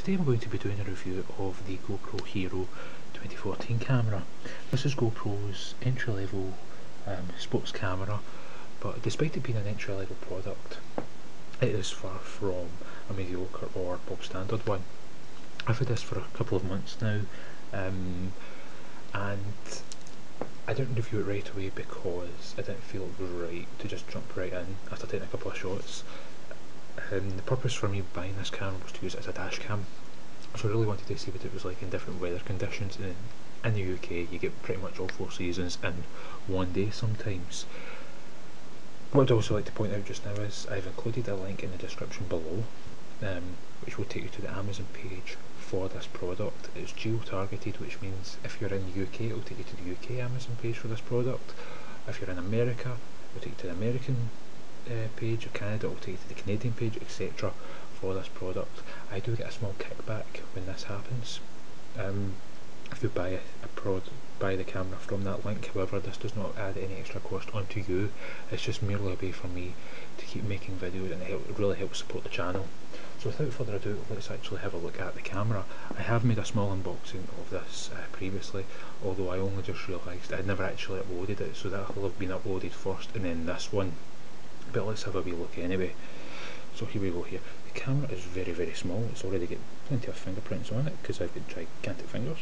Today we're going to be doing a review of the GoPro Hero 2014 camera. This is GoPro's entry-level sports camera, but despite it being an entry-level product, it is far from a mediocre or bog standard one. I've had this for a couple of months now, and I didn't review it right away because I didn't feel it was right to just jump right in after taking a couple of shots. The purpose for me buying this camera was to use it as a dash cam, so I really wanted to see what it was like in different weather conditions. And in the UK you get pretty much all four seasons in one day sometimes. What I'd also like to point out just now is I've included a link in the description below, which will take you to the Amazon page for this product. It's geo-targeted, which means if you're in the UK it will take you to the UK Amazon page for this product. If you're in America it will take you to the American page, or Canada it will take you to the Canadian page, etc. for this product. I do get a small kickback when this happens if you buy the camera from that link. However, this does not add any extra cost onto you. It's just merely a way for me to keep making videos, and it really helps support the channel. So without further ado, let's actually have a look at the camera. I have made a small unboxing of this previously, although I only just realised I had never actually uploaded it, so that will have been uploaded first and then this one. But let's have a wee look anyway. So here we go here. The camera is very, very small. It's already got plenty of fingerprints on it because I've got gigantic fingers.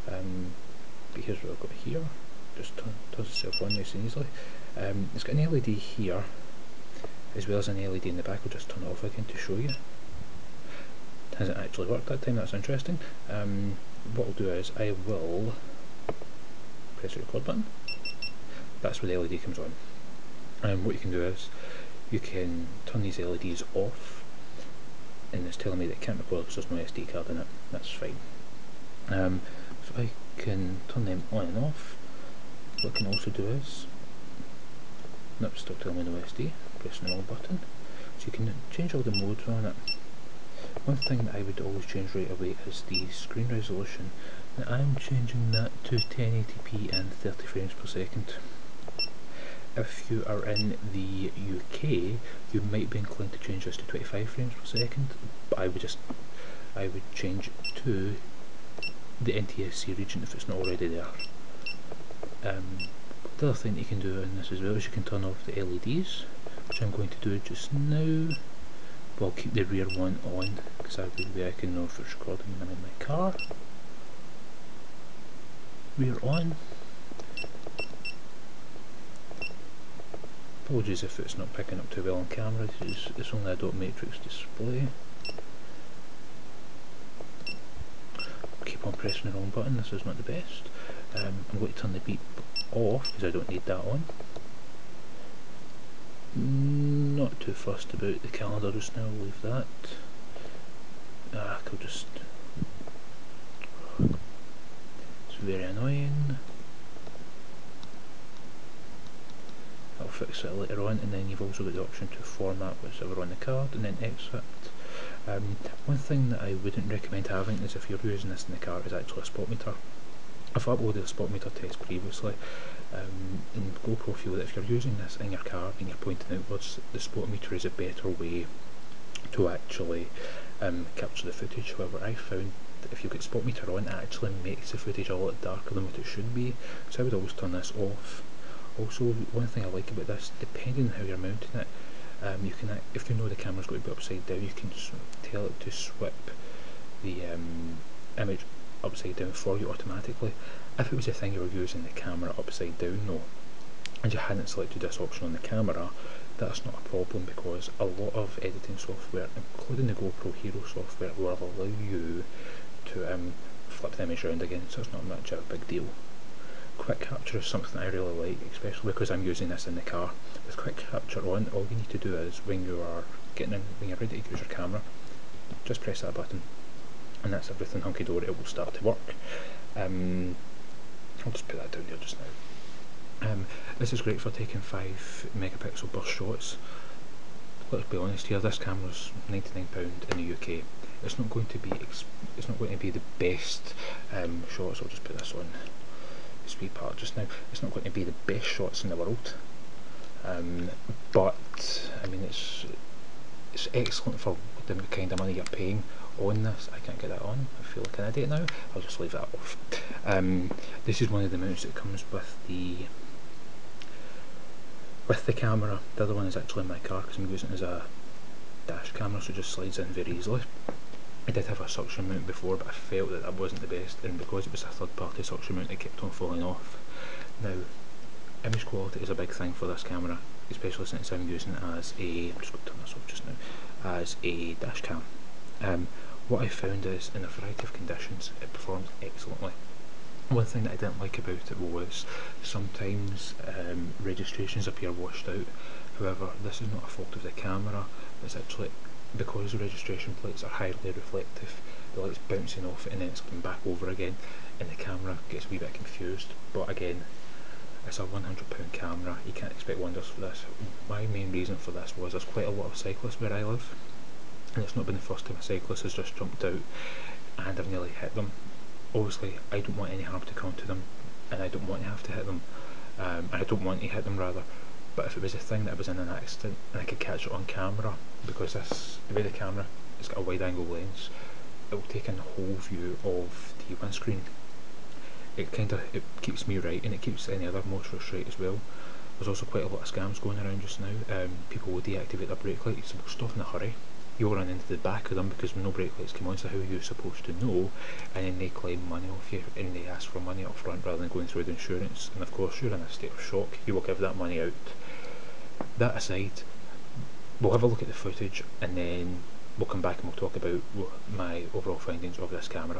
But here's what I've got here. Just turns itself on nice and easily. It's got an LED here, as well as an LED in the back. I'll just turn it off again to show you. It hasn't actually worked that time, that's interesting. What I'll do is I will press the record button. That's where the LED comes on. What you can do is you can turn these LEDs off, and it's telling me that it can't record because there's no SD card in it. That's fine. So I can turn them on and off. What I can also do is, nope, still telling me no SD, pressing the wrong button. So you can change all the modes on it. One thing that I would always change right away is the screen resolution. Now I'm changing that to 1080p and 30 frames per second. If you are in the UK, you might be inclined to change this to 25 frames per second, but I would change it to the NTSC region if it's not already there. The other thing that you can do in this as well is you can turn off the LEDs, which I'm going to do just now. But I'll keep the rear one on because that way I can know if it's recording when I'm in my car. Rear on. Apologies if it's not picking up too well on camera, it's only a dot matrix display. Keep on pressing the wrong button, this is not the best. I'm going to turn the beep off because I don't need that on. Not too fussed about the calendar just now, leave that. I could just... it's very annoying. I'll fix it later on, and then you've also got the option to format whatever on the card and then exit. One thing that I wouldn't recommend having is if you're using this in the car is actually a spot meter. I've uploaded a spot meter test previously, and GoPro feel that if you're using this in your car and you're pointing outwards, the spot meter is a better way to actually capture the footage. However, I found that if you get spot meter on, it actually makes the footage a lot darker than what it should be, so I would always turn this off. Also, one thing I like about this, depending on how you're mounting it, you can, if you know the camera's going to be upside down, you can tell it to swip the image upside down for you automatically. If it was a thing you were using the camera upside down though, and you hadn't selected this option on the camera, that's not a problem because a lot of editing software, including the GoPro Hero software, will allow you to flip the image around again, so it's not much of a big deal. Quick capture is something I really like, especially because I'm using this in the car. With quick capture on, all you need to do is when you're ready to use your camera, just press that button, and that's everything hunky dory. It will start to work. I'll just put that down there just now. This is great for taking 5 megapixel burst shots. Let's be honest here, this camera's £99 in the UK. It's not going to be the best shots. I'll just put this on speed part just now. It's not going to be the best shots in the world, but I mean it's excellent for the kind of money you're paying on this. I can't get that on, I feel like an idiot now, I'll just leave that off. This is one of the mounts that comes with the camera. The other one is actually in my car because I'm using it as a dash camera, so it just slides in very easily. I did have a suction mount before, but I felt that that wasn't the best, and because it was a third party suction mount, it kept on falling off. Now, image quality is a big thing for this camera, especially since I'm using it as a, I'm just going to turn this off just now, as a dash cam. What I found is, in a variety of conditions, it performs excellently. One thing that I didn't like about it was sometimes registrations appear washed out. However, this is not a fault of the camera, it's actually because the registration plates are highly reflective, the light's bouncing off it and then it's coming back over again, and the camera gets a wee bit confused. But again, it's a £100 camera, you can't expect wonders for this. My main reason for this was there's quite a lot of cyclists where I live, and it's not been the first time a cyclist has just jumped out and I've nearly hit them. Obviously, I don't want any harm to come to them, and I don't want to have to hit them, and I don't want to hit them rather, but if it was a thing that I was in an accident and I could catch it on camera, because the way the camera, it's got a wide angle lens, it will take in the whole view of the windscreen. It keeps me right, and it keeps any other motorist right as well. There's also quite a lot of scams going around just now. People will deactivate their brake lights, will stop in a hurry, you'll run into the back of them because no brake lights come on, so how are you supposed to know? And then they claim money off you, and they ask for money up front rather than going through the insurance, and of course you're in a state of shock, you will give that money out. That aside, we'll have a look at the footage and then we'll come back and we'll talk about my overall findings of this camera.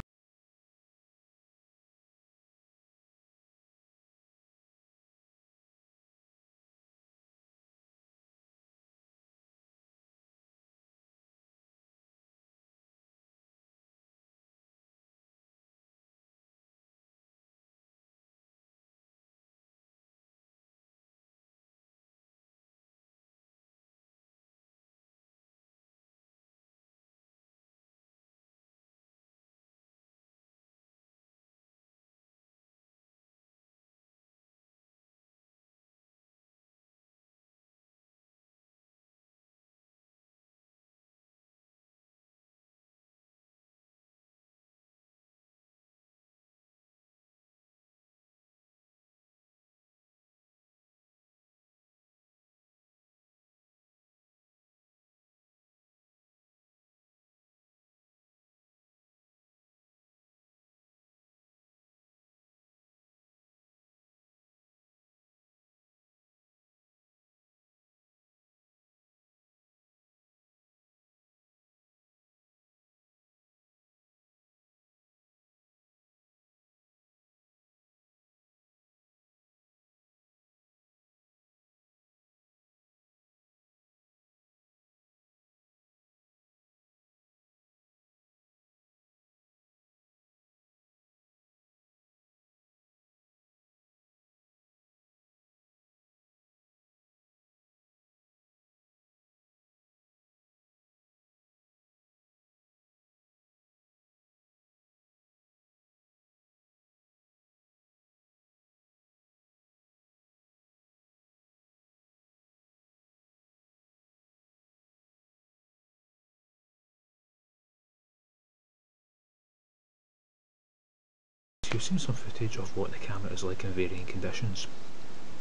You've seen some footage of what the camera is like in varying conditions.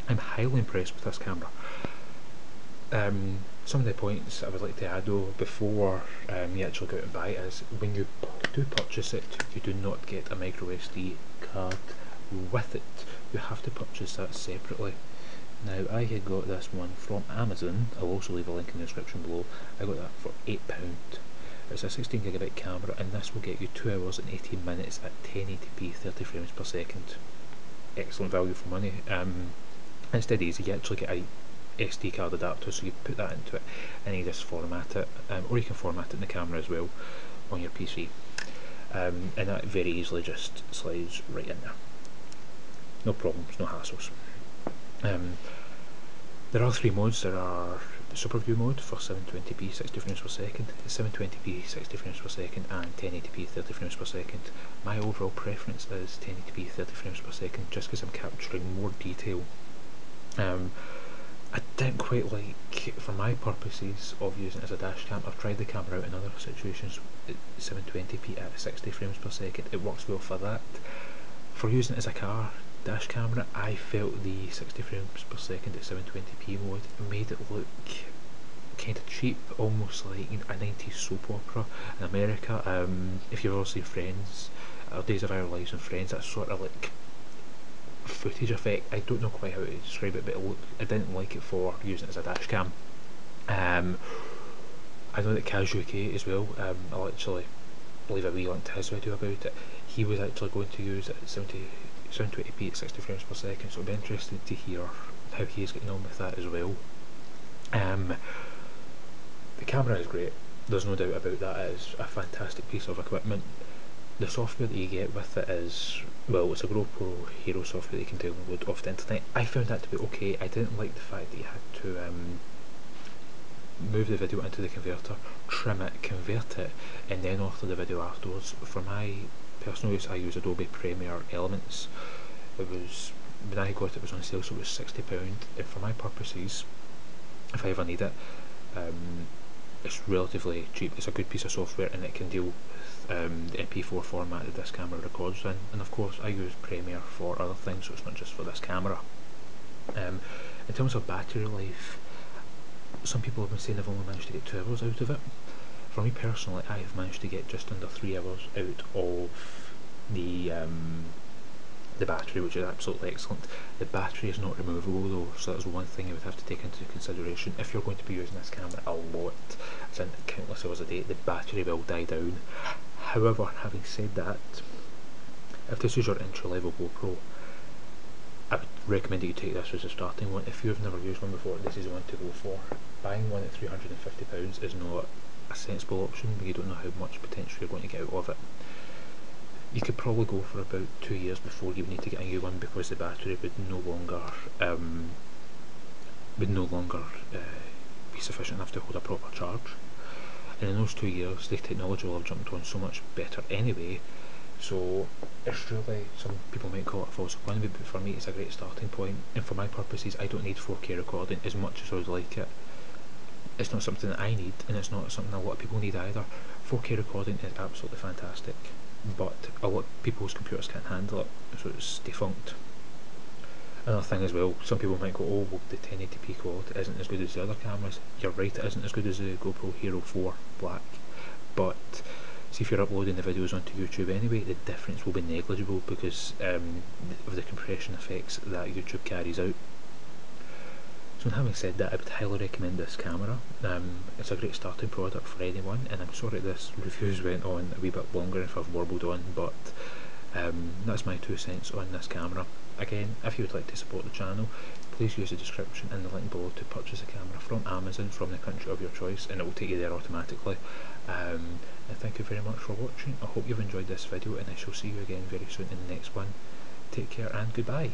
I'm highly impressed with this camera. Some of the points I would like to add though before you actually go out and buy it is, when you do purchase it, you do not get a micro SD card with it. You have to purchase that separately. Now, I had got this one from Amazon, I'll also leave a link in the description below. I got that for £8. It's a 16GB camera, and this will get you 2 hours and 18 minutes at 1080p 30 frames per second. Excellent value for money. It's dead easy, you actually get a SD card adapter, so you put that into it and you just format it, or you can format it in the camera as well on your PC, and that very easily just slides right in there. No problems, no hassles. There are 3 modes. There are the Super View mode for 720p 60 frames per second, 720p 60 frames per second, and 1080p 30 frames per second. My overall preference is 1080p 30 frames per second, just because I'm capturing more detail. I didn't quite like, for my purposes of using it as a dash cam, I've tried the camera out in other situations at 720p at 60 frames per second, it works well for that. For using it as a car dash camera, I felt the 60 frames per second at 720p mode made it look kind of cheap, almost like a 90s soap opera in America. If you've ever seen Friends, or Days of Our Lives and Friends, that sort of like footage effect. I don't know quite how to describe it, but I didn't like it for using it as a dash cam. I know that Kaz UK as well, I'll actually leave a wee link to his video about it. He was actually going to use it at 720p at 60 frames per second, so it'll be interesting to hear how he's getting on with that as well. The camera is great, there's no doubt about that. It is a fantastic piece of equipment. The software that you get with it is, well, it's a GoPro Hero software that you can download off the internet. I found that to be okay. I didn't like the fact that you had to move the video into the converter, trim it, convert it, and then alter the video afterwards. For my personal use, I use Adobe Premiere Elements. It was, when I got it, it was on sale, so it was £60, and for my purposes, if I ever need it, it's relatively cheap. It's a good piece of software, and it can deal with the MP4 format that this camera records in, and of course I use Premiere for other things, so it's not just for this camera. In terms of battery life, some people have been saying they've only managed to get 2 hours out of it. For me personally, I have managed to get just under 3 hours out of the battery, which is absolutely excellent. The battery is not removable though, so that's one thing you would have to take into consideration. If you're going to be using this camera a lot, as in countless hours a day, the battery will die down. However, having said that, if this is your entry level GoPro, I would recommend that you take this as a starting one. If you've never used one before, this is one to go for. Buying one at £350 is not a sensible option when you don't know how much potential you're going to get out of it. You could probably go for about 2 years before you need to get a new one, because the battery would no longer be sufficient enough to hold a proper charge. And in those 2 years, the technology will have jumped on so much better anyway. So it's really, some people might call it a false economy, but for me it's a great starting point. And for my purposes, I don't need 4K recording as much as I would like it. It's not something that I need, and it's not something a lot of people need either. 4K recording is absolutely fantastic, but a lot of people's computers can't handle it, so it's defunct. Another thing as well, some people might go, oh well, the 1080p quality isn't as good as the other cameras. You're right, it isn't as good as the GoPro Hero 4 Black, but see, if you're uploading the videos onto YouTube anyway, the difference will be negligible because of the compression effects that YouTube carries out. So having said that, I would highly recommend this camera. It's a great starting product for anyone, and I'm sorry this reviews went on a wee bit longer if I've warbled on, but that's my 2 cents on this camera. Again, if you would like to support the channel, please use the description and the link below to purchase a camera from Amazon from the country of your choice, and it will take you there automatically. And thank you very much for watching. I hope you've enjoyed this video, and I shall see you again very soon in the next one. Take care and goodbye.